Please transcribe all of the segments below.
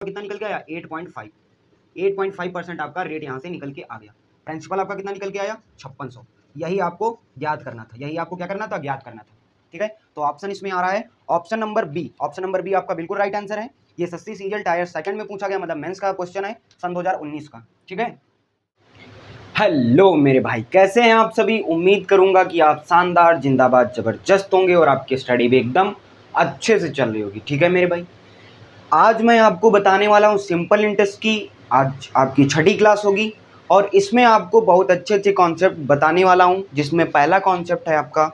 कितना निकल के आया 8.5 आपका रेट यहाँ से निकल के आ गया। प्रिंसिपल आपका कितना निकल के आया 5600। यही आपको ज्ञात करना था, यही आपको क्या करना था, ज्ञात करना था। ठीक है, तो ऑप्शन इसमें आ रहा है option number B. Option number B आपका बिल्कुल राइट आंसर है। ये सस्ती सीरियल टायर सेकंड में पूछा गया, मतलब मेंस का क्वेश्चन है सन 2019 का। ठीक है, हेलो मेरे भाई, कैसे हैं आप सभी। उम्मीद करूंगा कि आप शानदार, जिंदाबाद, जबरदस्त होंगे और आपकी स्टडी भी एकदम अच्छे से चल रही होगी। ठीक है मेरे भाई, आज मैं आपको बताने वाला हूँ सिंपल इंटरेस्ट की। आज आपकी छठी क्लास होगी और इसमें आपको बहुत अच्छे अच्छे कॉन्सेप्ट बताने वाला हूँ, जिसमें पहला कॉन्सेप्ट है आपका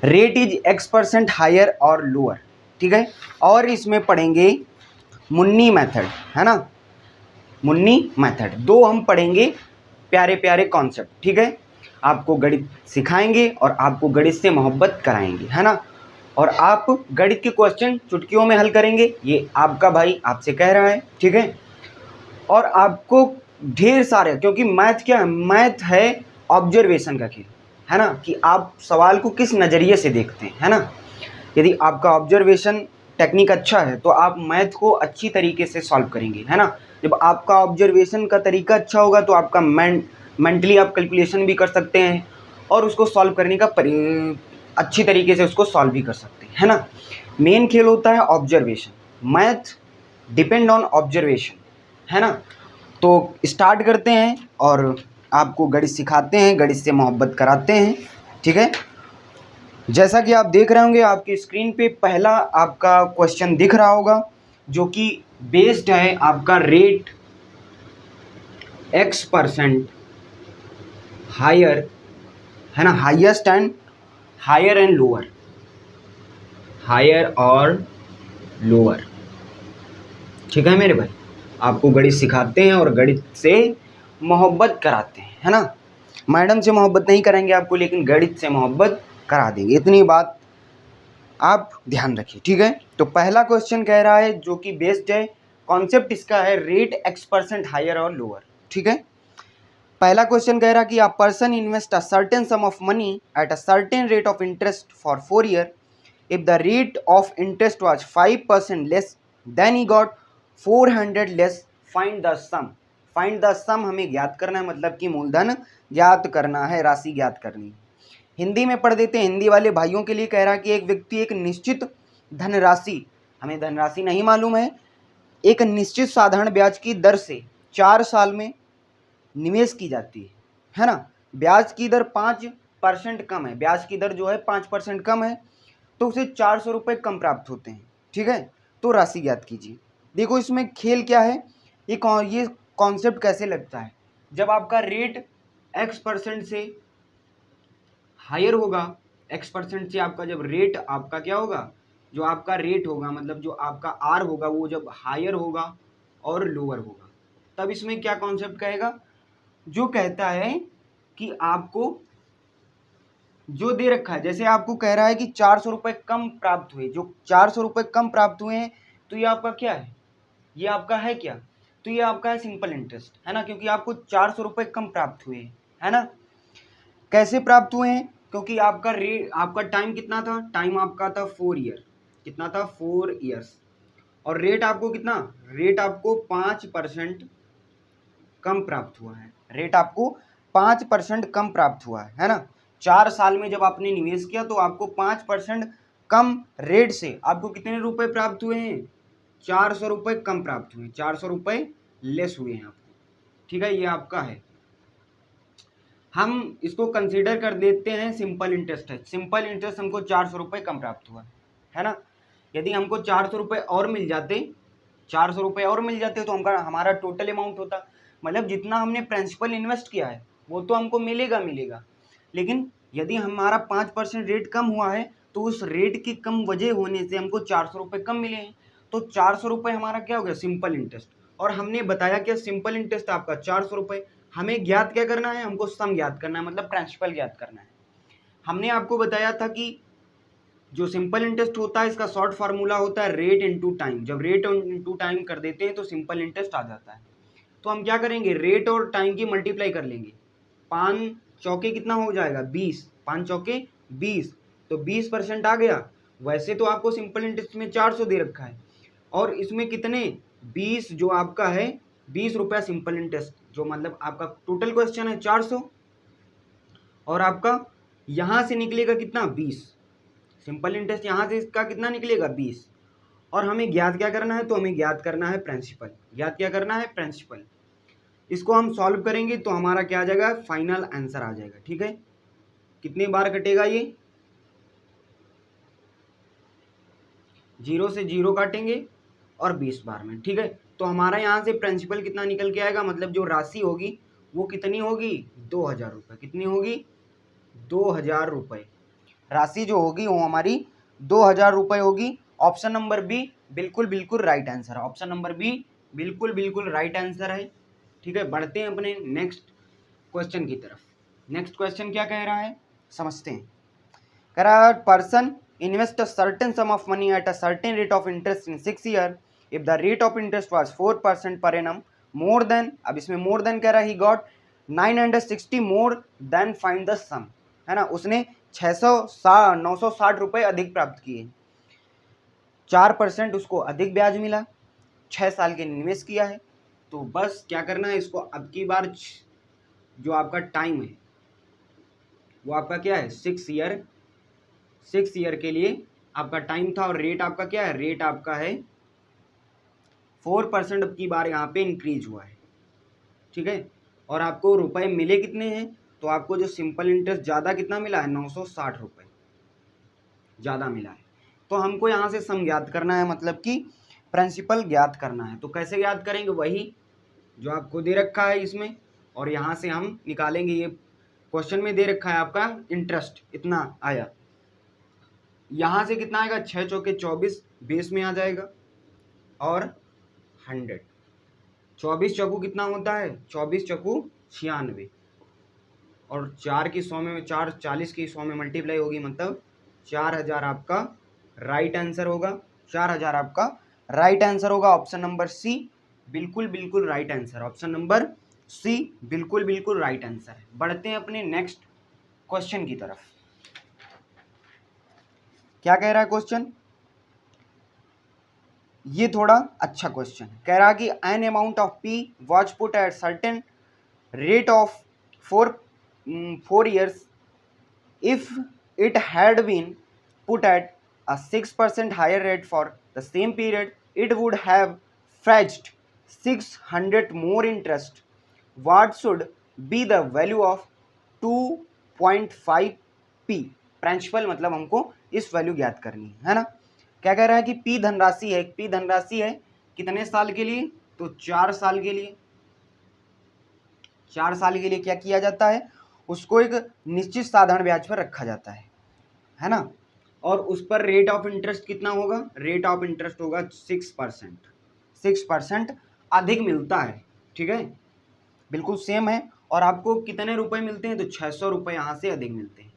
रेट इज x% हायर और लोअर। ठीक है, और इसमें पढ़ेंगे मुन्नी मेथड, है ना, मुन्नी मेथड। दो हम पढ़ेंगे प्यारे प्यारे कॉन्सेप्ट। ठीक है, आपको गणित सिखाएंगे और आपको गणित से मोहब्बत कराएंगे, है ना, और आप गणित के क्वेश्चन चुटकियों में हल करेंगे, ये आपका भाई आपसे कह रहा है। ठीक है, और आपको ढेर सारे, क्योंकि मैथ क्या है, मैथ है ऑब्जर्वेशन का खेल, है ना, कि आप सवाल को किस नज़रिए से देखते हैं, है ना। यदि आपका ऑब्जर्वेशन टेक्निक अच्छा है तो आप मैथ को अच्छी तरीके से सॉल्व करेंगे, है ना। जब आपका ऑब्जर्वेशन का तरीका अच्छा होगा तो आपका मेंटली आप कैलकुलेशन भी कर सकते हैं और उसको सॉल्व करने का अच्छी तरीके से उसको सॉल्व भी कर सकते हैं, है ना। मेन खेल होता है observation, math depend on observation, है ना। तो स्टार्ट करते हैं और आपको गणित सिखाते हैं, गणित से मोहब्बत कराते हैं। ठीक है, जैसा कि आप देख रहे होंगे आपकी स्क्रीन पे पहला आपका क्वेश्चन दिख रहा होगा, जो कि बेस्ड है आपका रेट x% हायर, है ना, highest and higher and lower, higher और लोअर। ठीक है मेरे भाई, आपको गणित सिखाते हैं और गणित से मोहब्बत कराते हैं, है ना। मैडम से मोहब्बत नहीं करेंगे आपको, लेकिन गणित से मोहब्बत करा देंगे, इतनी बात आप ध्यान रखिए। ठीक है, तो पहला क्वेश्चन कह रहा है, जो कि बेस्ड है, कॉन्सेप्ट इसका है रेट x% हायर और लोअर। ठीक है, पहला क्वेश्चन कह रहा कि a person invest a certain sum of money at a certain rate of interest for 4 year. If the rate of interest was 5% less than he got 400 less, find the sum. Find the sum हमें ज्ञात करना है, मतलब कि मूलधन ज्ञात करना है, राशि ज्ञात करनी है। हिंदी में पढ़ देते हैं, हिंदी वाले भाइयों के लिए कह रहा है कि एक व्यक्ति एक निश्चित धनराशि, हमें धनराशि नहीं मालूम है, एक निश्चित साधारण ब्याज की दर से 4 साल में निवेश की जाती है ना। ब्याज की दर 5% कम है, ब्याज की दर जो है 5% कम है, तो उसे 400 रुपये कम प्राप्त होते हैं। ठीक है, तो राशि ज्ञात कीजिए। देखो इसमें खेल क्या है, ये कॉन्सेप्ट कैसे लगता है, जब आपका रेट x% से हायर होगा, x% से आपका जब रेट आपका क्या होगा, जो आपका रेट होगा, मतलब जो आपका आर होगा, वो जब हायर होगा और लोअर होगा, तब इसमें क्या कॉन्सेप्ट कहेगा, जो कहता है कि आपको जो दे रखा है, जैसे आपको कह रहा है कि 400 रुपये कम प्राप्त हुए, जो 400 रुपये कम प्राप्त हुए हैं, तो ये आपका क्या है, ये आपका है क्या, तो ये आपका है सिंपल इंटरेस्ट, है ना, क्योंकि आपको 400 रुपये कम प्राप्त हुए हैं, है ना। कैसे प्राप्त हुए हैं, क्योंकि आपका रेट, आपका टाइम कितना था, टाइम आपका था 4 ईयर, कितना था 4 ईयर्स, और रेट आपको कितना, रेट आपको 5% कम प्राप्त हुआ है, रेट आपको 5% कम प्राप्त हुआ है ना। 4 साल में जब आपने निवेश किया तो आपको 5% कम रेट से आपको कितने रुपए प्राप्त हुए हैं, 400 रुपये कम प्राप्त हुए, 400 रुपये लेस हुए हैं आपको। ठीक है, ये आपका है, हम इसको कंसीडर कर देते हैं सिंपल इंटरेस्ट है। सिंपल इंटरेस्ट हमको 400 रुपये कम प्राप्त हुआ है ना। यदि हमको 400 रुपये और मिल जाते, 400 रुपये और मिल जाते तो हमारा टोटल अमाउंट होता, मतलब जितना हमने प्रिंसिपल इन्वेस्ट किया है वो तो हमको मिलेगा मिलेगा, लेकिन यदि हमारा 5% रेट कम हुआ है तो उस रेट की कम वजह होने से हमको 400 रुपये कम मिले हैं, तो 400 रुपये हमारा क्या हो गया, सिंपल इंटरेस्ट। और हमने बताया कि सिंपल इंटरेस्ट आपका 400 रुपये, हमें ज्ञात क्या करना है, हमको सम ज्ञात करना है, मतलब प्रिंसिपल ज्ञात करना है। हमने आपको बताया था कि जो सिंपल इंटरेस्ट होता है इसका शॉर्ट फार्मूला होता है रेट इनटू टाइम, जब रेट इनटू टाइम कर देते हैं तो सिंपल इंटरेस्ट आ जाता है। तो हम क्या करेंगे, रेट और टाइम की मल्टीप्लाई कर लेंगे, 5 चौके कितना हो जाएगा 20, 5 चौके 20, तो 20% आ गया। वैसे तो आपको सिंपल इंटरेस्ट में 400 दे रखा है, और इसमें कितने 20 जो आपका है 20 रुपया सिंपल इंटरेस्ट, जो मतलब आपका टोटल क्वेश्चन है 400 और आपका यहाँ से निकलेगा कितना 20 सिंपल इंटरेस्ट, यहाँ से इसका कितना निकलेगा 20 और हमें ज्ञात क्या करना है, तो हमें ज्ञात करना है प्रिंसिपल, ज्ञात क्या करना है प्रिंसिपल। इसको हम सॉल्व करेंगे तो हमारा क्या आ जाएगा, फाइनल आंसर आ जाएगा। ठीक है, कितनी बार कटेगा ये, 0 से 0 काटेंगे और 20 बार में। ठीक है, तो हमारा यहाँ से प्रिंसिपल कितना निकल के आएगा, मतलब जो राशि होगी वो कितनी होगी 2000 रुपये। कितनी होगी 2000 रुपये, राशि जो होगी वो हमारी 2000 रुपये होगी। ऑप्शन नंबर बी बिल्कुल बिल्कुल राइट आंसर है, ऑप्शन नंबर बी बिल्कुल बिल्कुल राइट आंसर है। ठीक है, बढ़ते हैं अपने नेक्स्ट क्वेश्चन की तरफ। नेक्स्ट क्वेश्चन क्या कह रहा है समझते हैं। कह रहा है person invest a certain sum of money at a certain rate of interest in 6 years. If the rate of interest was 4% per annum more than, अब इसमें more than कह रहा है, he got 960 more than find the sum, है ना, उसने 960 रुपये अधिक प्राप्त किए, 4% उसको अधिक ब्याज मिला, 6 साल के निवेश किया है। तो बस क्या करना है, इसको अब की बार जो आपका टाइम है वो आपका क्या है 6 ईयर के लिए आपका टाइम था और रेट आपका क्या है, रेट आपका है 4% अब की बार यहाँ पे इंक्रीज हुआ है। ठीक है, और आपको रुपए मिले कितने हैं, तो आपको जो सिंपल इंटरेस्ट ज़्यादा कितना मिला है 960 रुपये ज़्यादा मिला है। तो हमको यहाँ से सम ज्ञात करना है, मतलब कि प्रिंसिपल ज्ञात करना है। तो कैसे ज्ञात करेंगे, वही जो आपको दे रखा है इसमें, और यहाँ से हम निकालेंगे, ये क्वेश्चन में दे रखा है आपका इंटरेस्ट इतना आया, यहाँ से कितना आएगा 6 चौके 24 बेस में आ जाएगा और 100, 24 चौकू कितना होता है 24 चौकू 96 और 4 की 100 में 4 40 की 100 में मल्टीप्लाई होगी, मतलब 4000 आपका राइट आंसर होगा। 4000 आपका राइट आंसर होगा। ऑप्शन नंबर सी बिल्कुल बिल्कुल right answer, option number C बिल्कुल बिल्कुल राइट आंसर है। बढ़ते हैं अपने नेक्स्ट क्वेश्चन की तरफ। क्या कह रहा है क्वेश्चन, ये थोड़ा अच्छा क्वेश्चन है। कह रहा कि an amount of P was put at certain rate of 4 years. If it had been put at a 6% higher rate for the same period, it would have fetched 600 more interest. What should be the value of 2.5 p? Principal मतलब हमको इस value ज्ञात करनी है ना। क्या कह रहा है कि पी धनराशि है, पी धनराशि है कितने साल के लिए, तो 4 साल के लिए। 4 साल के लिए क्या किया जाता है, उसको एक निश्चित साधारण ब्याज पर रखा जाता है ना, और उस पर रेट ऑफ इंटरेस्ट कितना होगा, रेट ऑफ इंटरेस्ट होगा 6%, 6% अधिक मिलता है। ठीक है, बिल्कुल सेम है। और आपको कितने रुपए मिलते हैं, तो 600 रुपये यहाँ से अधिक मिलते हैं,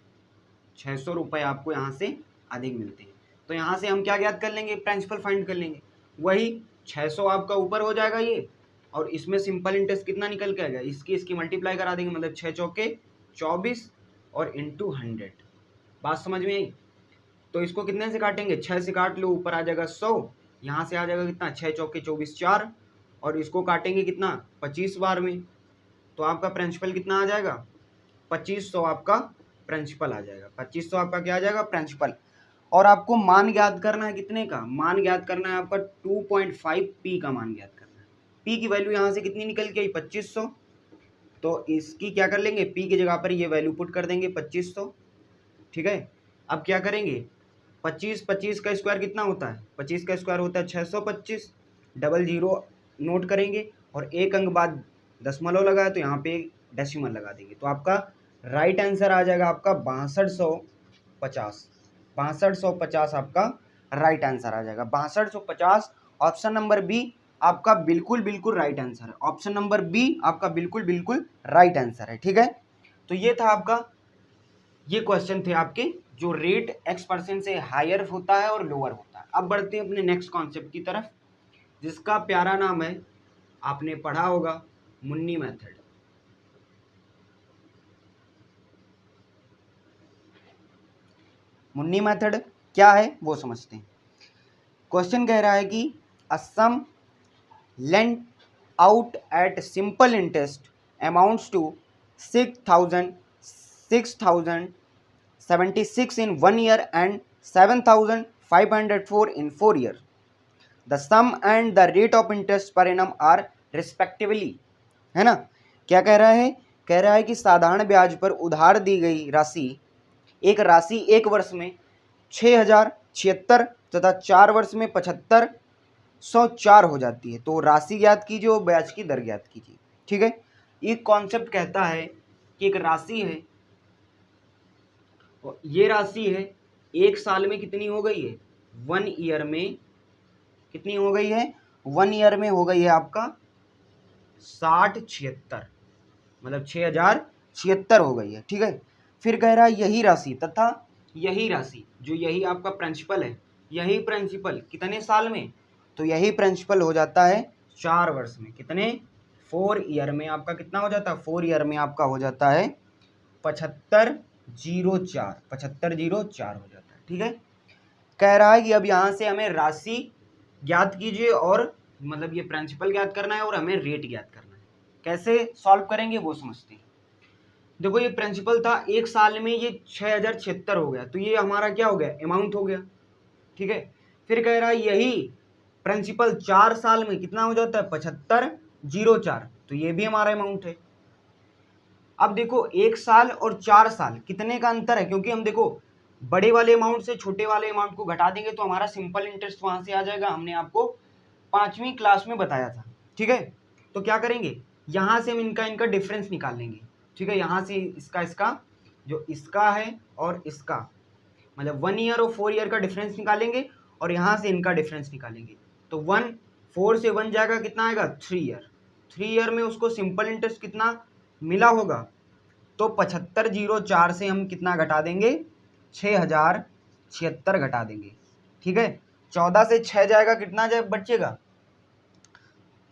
600 रुपये आपको यहाँ से अधिक मिलते हैं। तो यहाँ से हम क्या ज्ञात कर लेंगे, प्रिंसिपल फाइंड कर लेंगे। वही 600 आपका ऊपर हो जाएगा ये, और इसमें सिंपल इंटरेस्ट कितना निकल के आएगा, इसकी मल्टीप्लाई करा देंगे, मतलब 6 चौके 24 और इंटू 100। बात समझ में आई। तो इसको कितने से काटेंगे, 6 से काट लो, ऊपर आ जाएगा 100, यहाँ से आ जाएगा कितना 6 चौके 24 4, और इसको काटेंगे कितना 25 बार में, तो आपका प्रिंसिपल कितना आ जाएगा 2500 आपका प्रिंसिपल आ जाएगा, 2500 आपका क्या आ जाएगा प्रिंसिपल। और आपको मान ज्ञात करना है, कितने का मान ज्ञात करना है, आपका 2.5 पी का मान ज्ञात करना है। पी की वैल्यू यहाँ से कितनी निकल के आई 2500, तो इसकी क्या कर लेंगे, पी की जगह पर ये वैल्यू पुट कर देंगे 2500। ठीक है, अब क्या करेंगे, 25 का स्क्वायर कितना होता है, 25 का स्क्वायर होता है 625, डबल जीरो नोट करेंगे और एक अंक बाद दशमलव लगाया तो यहाँ पे एक डेसिमल लगा देंगे, तो आपका राइट आंसर आ जाएगा आपका 6250, 6250 आपका राइट आंसर आ जाएगा, 6250। ऑप्शन नंबर बी आपका बिल्कुल बिल्कुल राइट आंसर है, ऑप्शन नंबर बी आपका बिल्कुल बिल्कुल राइट आंसर है। ठीक है, तो ये था आपका, ये क्वेश्चन थे आपके जो रेट x% से हायर होता है और लोअर होता है। अब बढ़ते हैं अपने नेक्स्ट कॉन्सेप्ट की तरफ, जिसका प्यारा नाम है, आपने पढ़ा होगा मुन्नी मेथड। मुन्नी मेथड क्या है वो समझते हैं। क्वेश्चन कह रहा है कि a sum lent out at simple interest amounts to 6,676 in 1 year and 7,504 in 4 years. The sum and the rate of interest per annum are respectively. है ना, क्या कह रहा है? कह रहा है कि साधारण ब्याज पर उधार दी गई राशि, एक राशि एक वर्ष में 6,076 तथा 4 वर्ष में 7,504 हो जाती है। तो राशि ज्ञात कीजिए और ब्याज की दर ज्ञात कीजिए। ठीक है, एक कॉन्सेप्ट कहता है कि एक राशि है और ये राशि है एक साल में कितनी हो गई है, 1 ईयर में कितनी हो गई है, 1 ईयर में हो गई है आपका 6076, मतलब 6,076 हो गई है। ठीक है, फिर कह रहा है यही राशि तथा यही राशि, जो यही आपका प्रिंसिपल है, यही प्रिंसिपल कितने साल में, तो यही प्रिंसिपल हो जाता है 4 वर्ष में। कितने, 4 ईयर में आपका कितना हो जाता है, 4 ईयर में आपका हो जाता है 7504, 7504 हो जाता है। ठीक है, कह रहा है कि अब यहाँ से हमें राशि ज्ञात कीजिए और मतलब ये प्रिंसिपल ज्ञात करना है और हमें रेट ज्ञात करना है। कैसे सॉल्व करेंगे वो समझते हैं। देखो ये प्रिंसिपल था, एक साल में ये 6,076 हो गया, तो ये हमारा क्या हो गया, अमाउंट हो गया। ठीक है, फिर कह रहा है यही प्रिंसिपल 4 साल में कितना हो जाता है, 7504, तो ये भी हमारा अमाउंट है। अब देखो 1 साल और 4 साल कितने का अंतर है, क्योंकि हम देखो बड़े वाले अमाउंट से छोटे वाले अमाउंट को घटा देंगे तो हमारा सिंपल इंटरेस्ट वहां से आ जाएगा, हमने आपको 5वीं क्लास में बताया था। ठीक है, तो क्या करेंगे, यहां से हम इनका डिफरेंस निकाल लेंगे। ठीक है, यहां से इसका जो इसका है और इसका, मतलब 1 ईयर और 4 ईयर का डिफरेंस निकालेंगे और यहाँ से इनका डिफरेंस निकालेंगे। तो 4 से 1 जाएगा, कितना आएगा, 3 ईयर। 3 ईयर में उसको सिंपल इंटरेस्ट कितना मिला होगा, तो 7504 से हम कितना घटा देंगे, 6,076 घटा देंगे। ठीक है, 14 से 6 जाएगा, कितना बचेगा,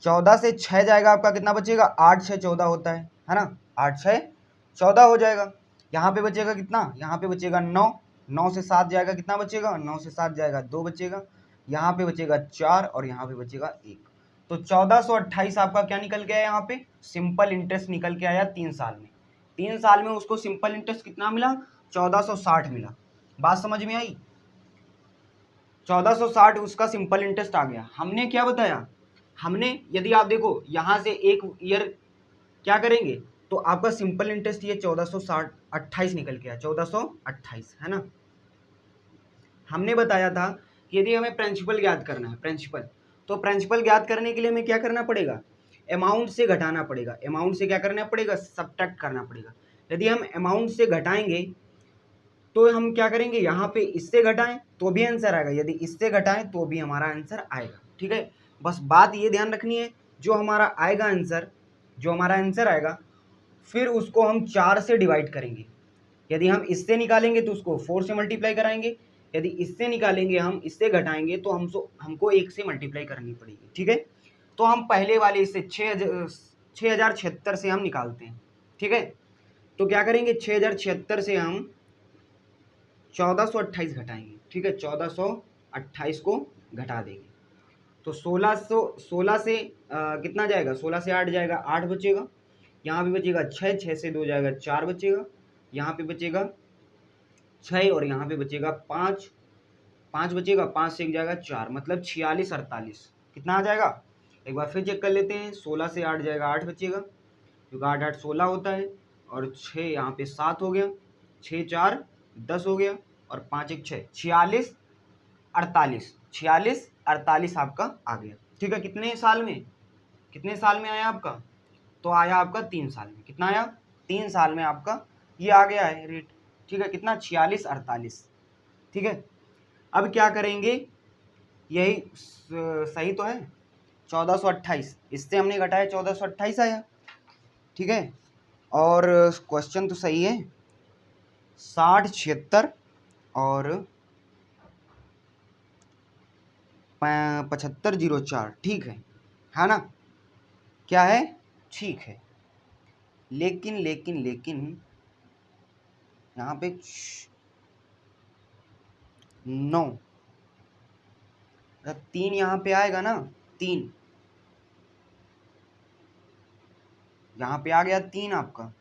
14 से 6 जाएगा आपका, कितना बचेगा, 8 6 14 होता है ना, 8 6 14 हो जाएगा। यहाँ पे बचेगा कितना, यहाँ पे बचेगा 9, 9 से 7 जाएगा, कितना बचेगा, 9 से 7 जाएगा 2 बचेगा, यहाँ पे बचेगा 4 और यहाँ पे बचेगा 1। तो 1428 आपका क्या निकल के आया, यहाँ पे सिंपल इंटरेस्ट निकल के आया 3 साल में। 3 साल में उसको सिंपल इंटरेस्ट कितना मिला, 1460 मिला। बात समझ में आई, 1460 उसका सिंपल इंटरेस्ट आ गया। हमने क्या बताया, हमने यदि आप देखो यहाँ से एक ईयर क्या करेंगे, तो आपका सिंपल इंटरेस्ट ये 1428 निकल के आया, 1428 है ना। हमने बताया था कि यदि हमें प्रिंसिपल ज्ञात करना है, प्रिंसिपल, तो प्रिंसिपल ज्ञात करने के लिए हमें क्या करना पड़ेगा, अमाउंट से घटाना पड़ेगा। अमाउंट से क्या करना पड़ेगा, सब्ट्रैक्ट करना पड़ेगा। यदि हम अमाउंट से घटाएंगे तो हम क्या करेंगे, यहाँ पे इससे घटाएं तो भी आंसर आएगा, यदि इससे घटाएं तो भी हमारा आंसर आएगा। ठीक है, बस बात ये ध्यान रखनी है, जो हमारा आएगा आंसर, जो हमारा आंसर आएगा, फिर उसको हम 4 से डिवाइड करेंगे। यदि हम इससे निकालेंगे तो उसको 4 से मल्टीप्लाई कराएंगे, यदि इससे निकालेंगे, हम इससे घटाएंगे तो हमको 1 से मल्टीप्लाई करनी पड़ेगी। ठीक है, तो हम पहले वाले से 6,076 से हम निकालते हैं। ठीक है, तो क्या करेंगे, 6,076 से हम 1428 घटाएंगे। ठीक है, 1428 को घटा देंगे तो 16 से कितना जाएगा, 16 से 8 जाएगा, 8 बचेगा। यहाँ पे बचेगा 6, 6 से 2 जाएगा, 4 बचेगा। यहाँ पे बचेगा 6 और यहाँ पे बचेगा 5, 5 बचेगा, 5 से 1 जाएगा 4, मतलब 46 48 कितना आ जाएगा, एक बार फिर चेक कर लेते हैं। 16 से 8 जाएगा, 8 बचेगा, क्योंकि 8 8 16 होता है, और 6 यहाँ पे 7 हो गया, 6 4 10 हो गया, और 5 1 6, 46 48, 46 48 आपका आ गया। ठीक है, कितने साल में, कितने साल में आया आपका, तो आया आपका 3 साल में। कितना आया, 3 साल में आपका ये आ गया है रेट। ठीक है, कितना, 46 48। ठीक है, अब क्या करेंगे, यही सही तो है, 1428 इससे हमने घटाया, 1428 आया। ठीक है, और क्वेश्चन तो सही है, 6076 और 7504, ठीक है ना, क्या है, ठीक है। लेकिन लेकिन लेकिन यहाँ पे 9, 3 यहाँ पे आएगा ना, 3 यहाँ पे आ गया, 3 आपका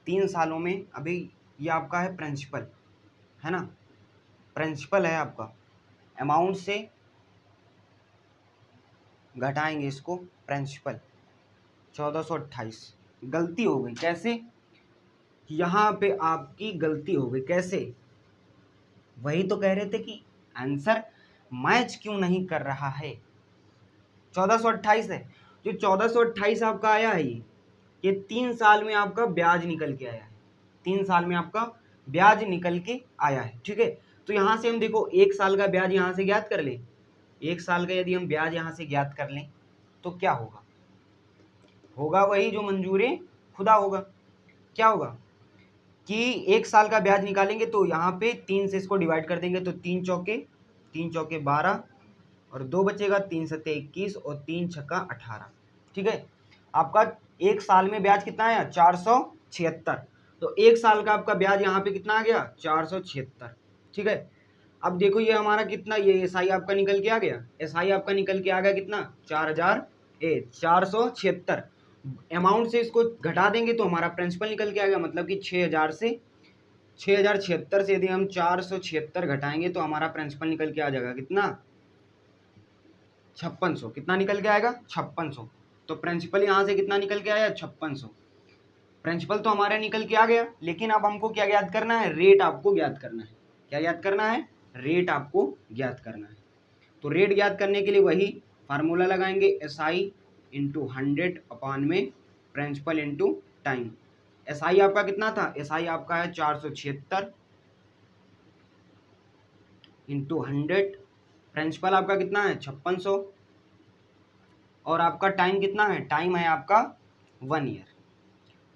3 सालों में। अभी ये आपका है प्रिंसिपल, है ना, प्रिंसिपल है आपका। अमाउंट से घटाएंगे इसको, प्रिंसिपल 1428। गलती हो गई, कैसे? यहाँ पे आपकी गलती हो गई, कैसे? वही तो कह रहे थे कि आंसर मैच क्यों नहीं कर रहा है। 1428 है, जो 1428 आपका आया है, ये 3 साल में आपका ब्याज निकल के आया है, 3 साल में आपका ब्याज निकल के आया है, ठीक है। तो यहाँ से हम देखो 1 साल का ब्याज यहाँ से ज्ञात कर लें, 1 साल का यदि हम ब्याज यहाँ से ज्ञात कर लें तो क्या होगा? होगा वही जो मंजूरे खुदा होगा। क्या होगा कि 1 साल का ब्याज निकालेंगे तो यहाँ पे 3 से इसको डिवाइड कर देंगे, तो 3 चौके 12 और 2 बचेगा, 3 सत्ते 21 और 3 छक्का 18, ठीक है। आपका 1 साल में ब्याज कितना आया? 476। तो 1 साल का आपका ब्याज यहाँ पे कितना आ गया? 476, ठीक है। अब देखो ये हमारा कितना, ये एसआई आपका निकल के आ गया, एसआई आपका निकल के आ गया कितना? 476। अमाउंट से इसको घटा देंगे तो हमारा प्रिंसिपल निकल के आ गया, मतलब कि 6076 से यदि हम 476 घटाएंगे तो हमारा प्रिंसिपल निकल के आ जाएगा कितना? 5600। कितना निकल के आएगा? 5600। तो प्रिंसिपल यहाँ से कितना निकल के आया? 5600। प्रिंसिपल तो हमारा निकल के आ गया, लेकिन अब हमको क्या ज्ञात करना है? रेट आपको ज्ञात करना है। क्या ज्ञात करना है? रेट आपको ज्ञात करना है। तो रेट ज्ञात करने के लिए वही फार्मूला लगाएंगे, एसआई इंटू 100 अपॉन में प्रिंसिपल इंटू टाइम। एसआई आपका कितना था? एसआई आपका है 476 इंटू 100, प्रिंसिपल आपका कितना है? 5600, और आपका टाइम कितना है? टाइम है आपका 1 ईयर।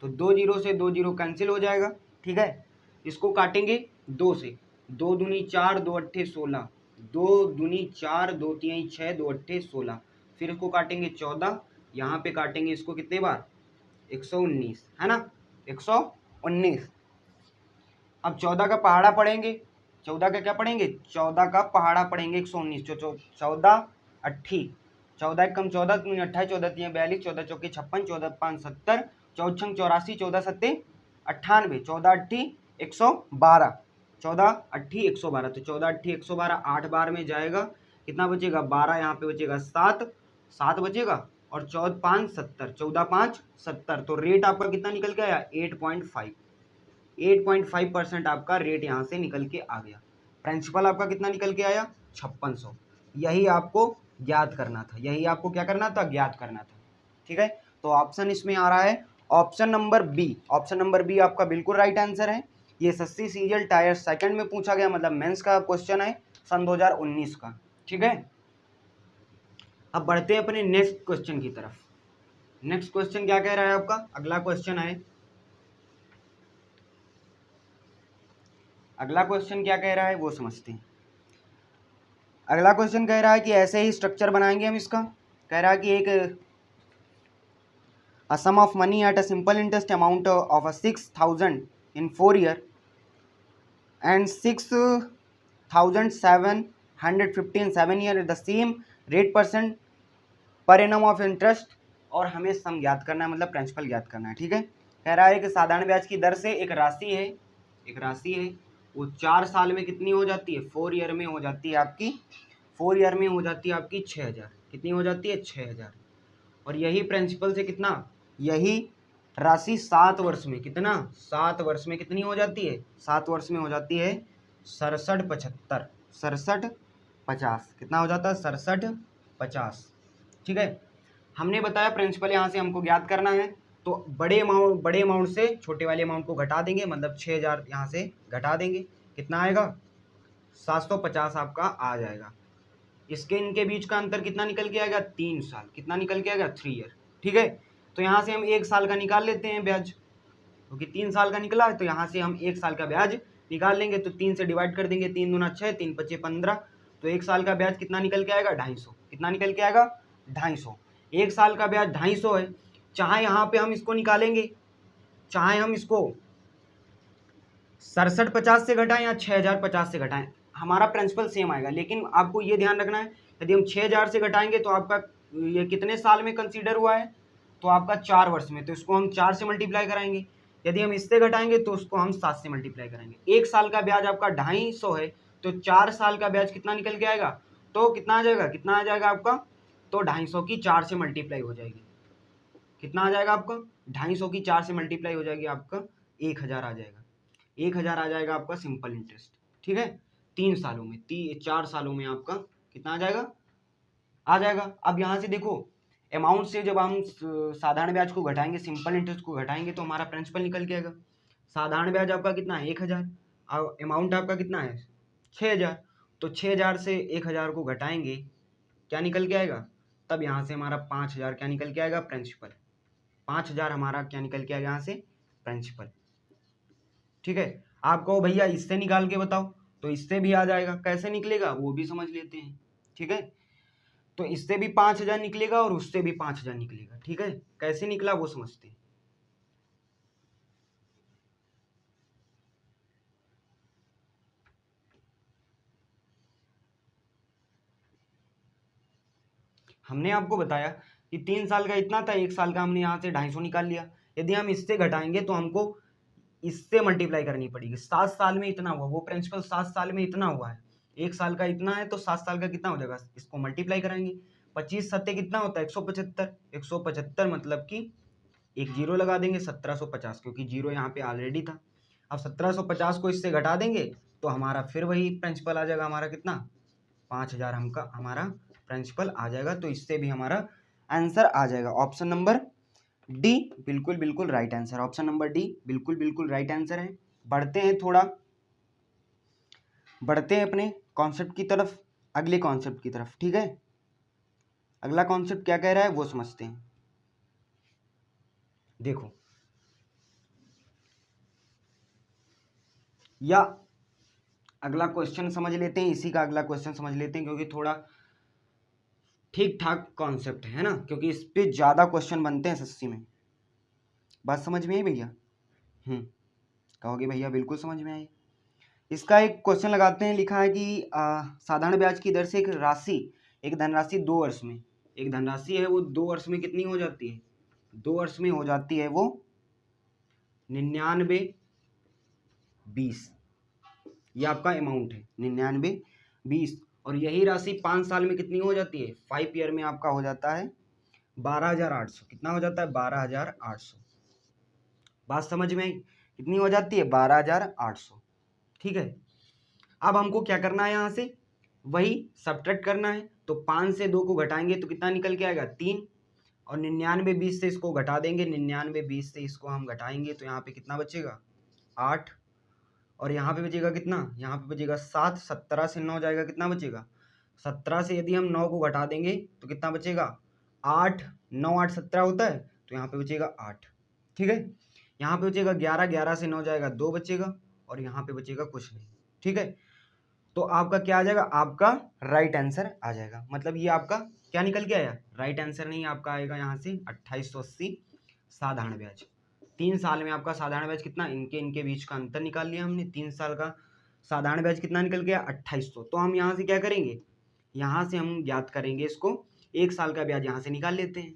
तो 2 जीरो से 2 जीरो कैंसिल हो जाएगा, ठीक है। इसको काटेंगे 2 से, 2 दूनी 4, 2 अट्ठे 16, 2 दूनी 4, 2 तीन 6, 2 अट्ठे 16, फिर इसको काटेंगे 14, यहाँ पे काटेंगे इसको कितने बार? 119, है ना, 119। अब 14 का पहाड़ा पढ़ेंगे, 14 का क्या पढ़ेंगे? 14 का पहाड़ा पढ़ेंगे 119। 14 अट्ठी, 14 एक कम 14, 3 28, 14 3 42, 14 चौके 56, 14 5 70, 14 84, 14 सत्ते 98, 14 अट्ठी 112, 14 अट्ठी 112। तो 14 अट्ठी 112 8 बार में जाएगा, कितना बचेगा? 12, यहाँ पे बचेगा 7, 7 बचेगा, और 14 5 70, 14 5 70। तो रेट आपका कितना निकल के आया? 8.5, 8.5% आपका रेट यहाँ से निकल के आ गया। प्रिंसिपल आपका कितना निकल के आया? 5600। यही आपको ज्ञात करना था, यही आपको क्या करना था? ज्ञात करना था, ठीक है। तो ऑप्शन इसमें आ रहा है option number B. Option number B आपका बिल्कुल राइट आंसर है। ये एसएससी सीरियल टायर सेकंड में पूछा गया, मतलब मेंस का क्वेश्चन है सन 2019 का, ठीक है। अब बढ़ते हैं अपने नेक्स्ट क्वेश्चन की तरफ। नेक्स्ट क्वेश्चन क्या कह रहा है आपका? अगला क्वेश्चन है, अगला क्वेश्चन क्या कह रहा है वो समझते हैं। अगला क्वेश्चन कह रहा है कि ऐसे ही स्ट्रक्चर बनाएंगे हम इसका। कह रहा है कि एक a sum of money at a simple interest amount of a 6,000 in 4 year and 6,750 in 7 year at the same rate % per annum of interest, और हमें सम ज्ञात करना है, मतलब प्रिंसिपल ज्ञात करना है, ठीक है। कह रहा है कि साधारण ब्याज की दर से एक राशि है, एक राशि है, वो 4 साल में कितनी हो जाती है? 4 ईयर में हो जाती है आपकी, 4 ईयर में हो जाती है आपकी 6000। कितनी हो जाती है? 6000। और यही प्रिंसिपल से कितना? यही राशि 7 वर्ष में कितना? 7 वर्ष में कितनी हो जाती है? 7 वर्ष में हो जाती है 6775, 6750। कितना हो जाता है? 6750, ठीक है। हमने बताया प्रिंसिपल यहाँ से हमको ज्ञात करना है, तो बड़े अमाउंट से छोटे वाले अमाउंट को घटा देंगे, मतलब 6000 यहाँ से घटा देंगे, कितना आएगा? 750 आपका आ जाएगा। इसके इनके बीच का अंतर कितना निकल के आएगा? 3 साल। कितना निकल के आएगा? 3 ईयर, ठीक है। तो यहाँ से हम 1 साल का निकाल लेते हैं ब्याज, क्योंकि 3 साल का निकला है, तो यहाँ से हम 1 साल का ब्याज निकाल लेंगे। तो 3 से डिवाइड कर देंगे, 3 दूना 6, 3 पचे 15, तो 1 साल का ब्याज कितना निकल के आएगा? 250। कितना निकल के आएगा? 250। 1 साल का ब्याज 250 है। चाहे यहाँ पे हम इसको निकालेंगे, चाहे हम इसको 6750 से घटाएं या 6050 से घटाएं, हमारा प्रिंसिपल सेम आएगा। लेकिन आपको ये ध्यान रखना है यदि हम 6000 से घटाएंगे तो आपका ये कितने साल में कंसीडर हुआ है, तो आपका 4 वर्ष में, तो इसको हम 4 से मल्टीप्लाई कराएंगे। यदि हम इससे घटाएंगे तो उसको हम 7 से मल्टीप्लाई करेंगे। 1 साल का ब्याज आपका 250 है, तो 4 साल का ब्याज कितना निकल के आएगा, तो कितना आ जाएगा, कितना आ जाएगा आपका, तो 250 की 4 से मल्टीप्लाई हो जाएगी, कितना आ जाएगा आपका, 250 की 4 से मल्टीप्लाई हो जाएगी, आपका 1000 आ जाएगा, 1000 आ जाएगा आपका सिंपल इंटरेस्ट। ठीक है, 3 सालों में, 4 सालों में आपका कितना आ जाएगा, आ जाएगा। अब यहाँ से देखो अमाउंट से जब हम साधारण ब्याज को घटाएंगे, सिंपल इंटरेस्ट को घटाएंगे, तो हमारा प्रिंसिपल निकल के आएगा। साधारण ब्याज आपका कितना है, 1000, और अमाउंट आपका कितना है, 6000, तो 6000 से 1000 को घटाएंगे, क्या निकल के आएगा, तब यहाँ से हमारा 5000 क्या निकल के आएगा, प्रिंसिपल। 5000 हमारा क्या निकल के आएगा यहाँ से, प्रिंसिपल। ठीक है, आप कहो भैया इससे निकाल के बताओ, तो इससे भी आ जाएगा, कैसे निकलेगा वो भी समझ लेते हैं। ठीक है, तो इससे भी 5000 निकलेगा और उससे भी 5000 निकलेगा। ठीक है, कैसे निकला वो समझते हैं। हमने आपको बताया कि 3 साल का इतना था, 1 साल का हमने यहाँ से 250 निकाल लिया। यदि हम इससे घटाएंगे तो हमको इससे मल्टीप्लाई करनी पड़ेगी। 7 साल में इतना हुआ, वो प्रिंसिपल 7 साल में इतना हुआ है, 1 साल का इतना है, तो 7 साल का कितना हो जाएगा, इसको मल्टीप्लाई कराएंगे। 25 सत्ते कितना होता है, 175, 175 मतलब कि एक जीरो लगा देंगे, 1750, क्योंकि जीरो यहाँ पे ऑलरेडी था। अब 1750 को इससे घटा देंगे तो हमारा फिर वही प्रिंसिपल आ जाएगा, हमारा कितना, 5000 हमका हमारा प्रिंसिपल आ जाएगा। तो इससे भी हमारा आंसर आ जाएगा। ऑप्शन नंबर डी बिल्कुल बिल्कुल right answer, option number D बिल्कुल बिल्कुल राइट आंसर है। बढ़ते हैं थोड़ा, बढ़ते हैं अपने कॉन्सेप्ट की तरफ, अगले कॉन्सेप्ट की तरफ। ठीक है, अगला कॉन्सेप्ट क्या कह रहा है वो समझते हैं। देखो, या अगला क्वेश्चन समझ लेते हैं, इसी का अगला क्वेश्चन समझ लेते हैं, क्योंकि थोड़ा ठीक ठाक कॉन्सेप्ट है ना, क्योंकि इस पे ज़्यादा क्वेश्चन बनते हैं एसएससी में। बात समझ में आई भैया? कहोगे भैया बिल्कुल समझ में आई। इसका एक क्वेश्चन लगाते हैं, लिखा है कि साधारण ब्याज की दर से एक धनराशि 2 वर्ष में, एक धनराशि है वो 2 वर्ष में कितनी हो जाती है, 2 वर्ष में हो जाती है वो 99/20, ये आपका अमाउंट है 99/20, और यही राशि 5 साल में कितनी हो जाती है, 5 ईयर में आपका हो जाता है 12800। कितना हो जाता है, 12800। बात समझ में आई, कितनी हो जाती है, 12800। ठीक है, अब हमको क्या करना है, यहाँ से वही सब्ट्रैक्ट करना है। तो 5 से 2 को घटाएंगे तो कितना निकल के आएगा, 3, और 99/20 से इसको घटा देंगे, 99/20 से इसको हम घटाएंगे तो यहाँ पे कितना बचेगा, 8, और यहाँ पे बचेगा कितना, यहाँ पे बचेगा 7, 17 से 9 जाएगा, कितना बचेगा, 17 से यदि हम 9 को घटा देंगे तो कितना बचेगा, 8, 9, 8, 17 होता है, तो यहाँ पे बचेगा 8। ठीक है, यहाँ पे बचेगा 11, 11 से 9 जाएगा 2 बचेगा, और यहाँ पे बचेगा कुछ नहीं। ठीक है, तो आपका क्या आ जाएगा, आपका राइट आंसर आ जाएगा। मतलब ये आपका क्या निकल के आया, राइट आंसर नहीं, आपका आएगा यहाँ से 2880 साधारण ब्याज। 3 साल में आपका साधारण ब्याज कितना, इनके बीच का अंतर निकाल लिया हमने। 3 साल का साधारण ब्याज कितना निकल गया, 2800। तो हम यहाँ से क्या करेंगे, यहाँ से हम ज्ञात करेंगे इसको, 1 साल का ब्याज यहाँ से निकाल लेते हैं।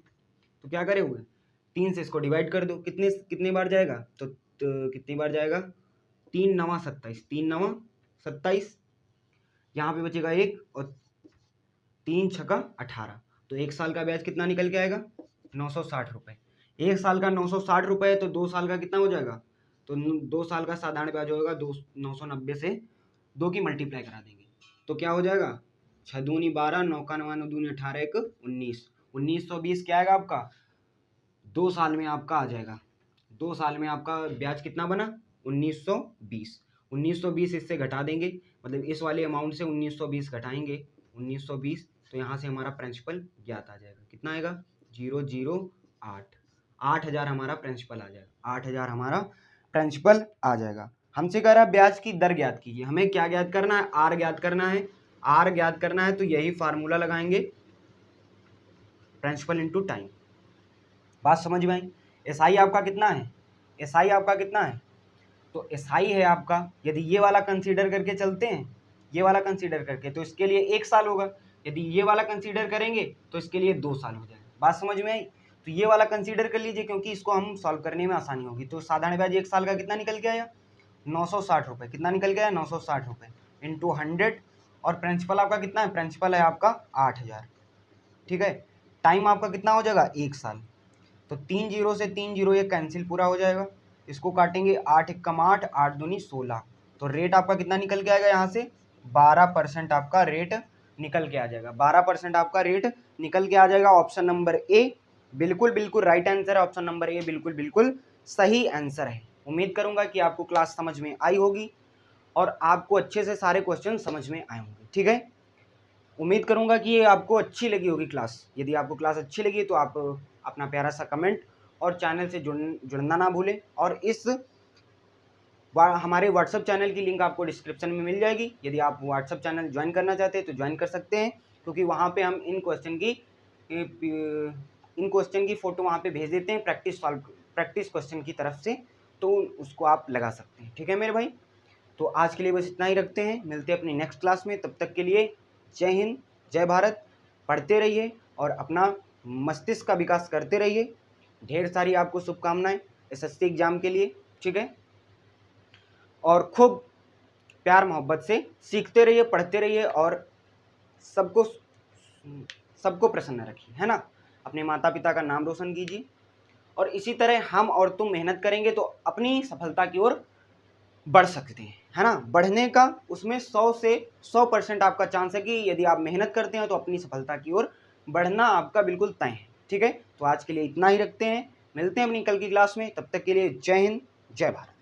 तो क्या करोगे, 3 से इसको डिवाइड कर दो, कितने बार जाएगा, तो कितनी बार जाएगा, 3 9 27, 3 9 27, यहाँ पे बचेगा 1, और 3 छक्का 18। तो 1 साल का ब्याज कितना निकल के आएगा, 960 रुपये। 1 साल का 960 रुपये है, तो 2 साल का कितना हो जाएगा, तो 2 साल का साधारण ब्याज होगा 990 से 2 की मल्टीप्लाई करा देंगे, तो क्या हो जाएगा, 6 दूनी 12, 9 का 9 9 दूनी 18, 1 19, 1920 क्या आएगा आपका, 2 साल में आपका आ जाएगा। 2 साल में आपका ब्याज कितना बना, 1920। 1920 इससे घटा देंगे, मतलब इस वाले अमाउंट से 1920 घटाएंगे, 1920, तो यहाँ से हमारा प्रिंसिपल ज्ञात आ जाएगा। कितना आएगा, 008, 8000 हमारा प्रिंसिपल आ जाएगा, 8000 हमारा प्रिंसिपल आ जाएगा। हमसे कह रहा है ब्याज की दर ज्ञात कीजिए, हमें क्या ज्ञात करना है, आर ज्ञात करना है। आर ज्ञात करना है तो यही फार्मूला लगाएंगे, प्रिंसिपल इंटू टाइम। बात समझ में आई। एसआई आपका कितना है, एसआई आपका कितना है, तो एसआई है आपका, यदि ये वाला कंसीडर करके चलते हैं, ये वाला कंसीडर करके, तो इसके लिए 1 साल होगा, यदि ये वाला कंसीडर करेंगे तो इसके लिए 2 साल हो जाएगा। बात समझ में आई? तो ये वाला कंसीडर कर लीजिए क्योंकि इसको हम सॉल्व करने में आसानी होगी। तो साधारण ब्याज 1 साल का कितना निकल के आया? 960 रुपये। कितना निकल गया? 960 रुपये इंटू 100। और प्रिंसिपल आपका कितना है? प्रिंसिपल है आपका 8000। ठीक है। टाइम आपका कितना हो जाएगा? 1 साल। तो 3 जीरो से 3 जीरो ये कैंसिल पूरा हो जाएगा। इसको काटेंगे 8 एकम 8, 8 दूनी 16। तो रेट आपका कितना निकल के आएगा यहाँ से? 12% आपका रेट निकल के आ जाएगा। 12% आपका रेट निकल के आ जाएगा। ऑप्शन नंबर ए बिल्कुल बिल्कुल राइट आंसर है। ऑप्शन नंबर ए बिल्कुल बिल्कुल सही आंसर है। उम्मीद करूंगा कि आपको क्लास समझ में आई होगी और आपको अच्छे से सारे क्वेश्चन समझ में आए होंगे। ठीक है, उम्मीद करूंगा कि ये आपको अच्छी लगी होगी क्लास। यदि आपको क्लास अच्छी लगी तो आप अपना प्यारा सा कमेंट और चैनल से जुड़ना ना भूलें। और इस हमारे व्हाट्सअप चैनल की लिंक आपको डिस्क्रिप्शन में मिल जाएगी। यदि आप व्हाट्सअप चैनल ज्वाइन करना चाहते हैं तो ज्वाइन कर सकते हैं, क्योंकि वहाँ पे हम इन क्वेश्चन की फ़ोटो वहाँ पे भेज देते हैं प्रैक्टिस क्वेश्चन की तरफ से, तो उसको आप लगा सकते हैं। ठीक है मेरे भाई, तो आज के लिए बस इतना ही रखते हैं। मिलते हैं अपनी नेक्स्ट क्लास में। तब तक के लिए जय हिंद, जय भारत। पढ़ते रहिए और अपना मस्तिष्क का विकास करते रहिए। ढेर सारी आपको शुभकामनाएं एसएससी एग्जाम के लिए। ठीक है, और खूब प्यार मोहब्बत से सीखते रहिए, पढ़ते रहिए और सबको प्रसन्न रखिए, है ना। अपने माता पिता का नाम रोशन कीजिए और इसी तरह हम और तुम मेहनत करेंगे तो अपनी सफलता की ओर बढ़ सकते हैं, है ना। बढ़ने का उसमें 100 से 100% आपका चांस है कि यदि आप मेहनत करते हैं तो अपनी सफलता की ओर बढ़ना आपका बिल्कुल तय है। ठीक है, तो आज के लिए इतना ही रखते हैं। मिलते हैं अपनी कल की क्लास में। तब तक के लिए जय हिंद, जय भारत।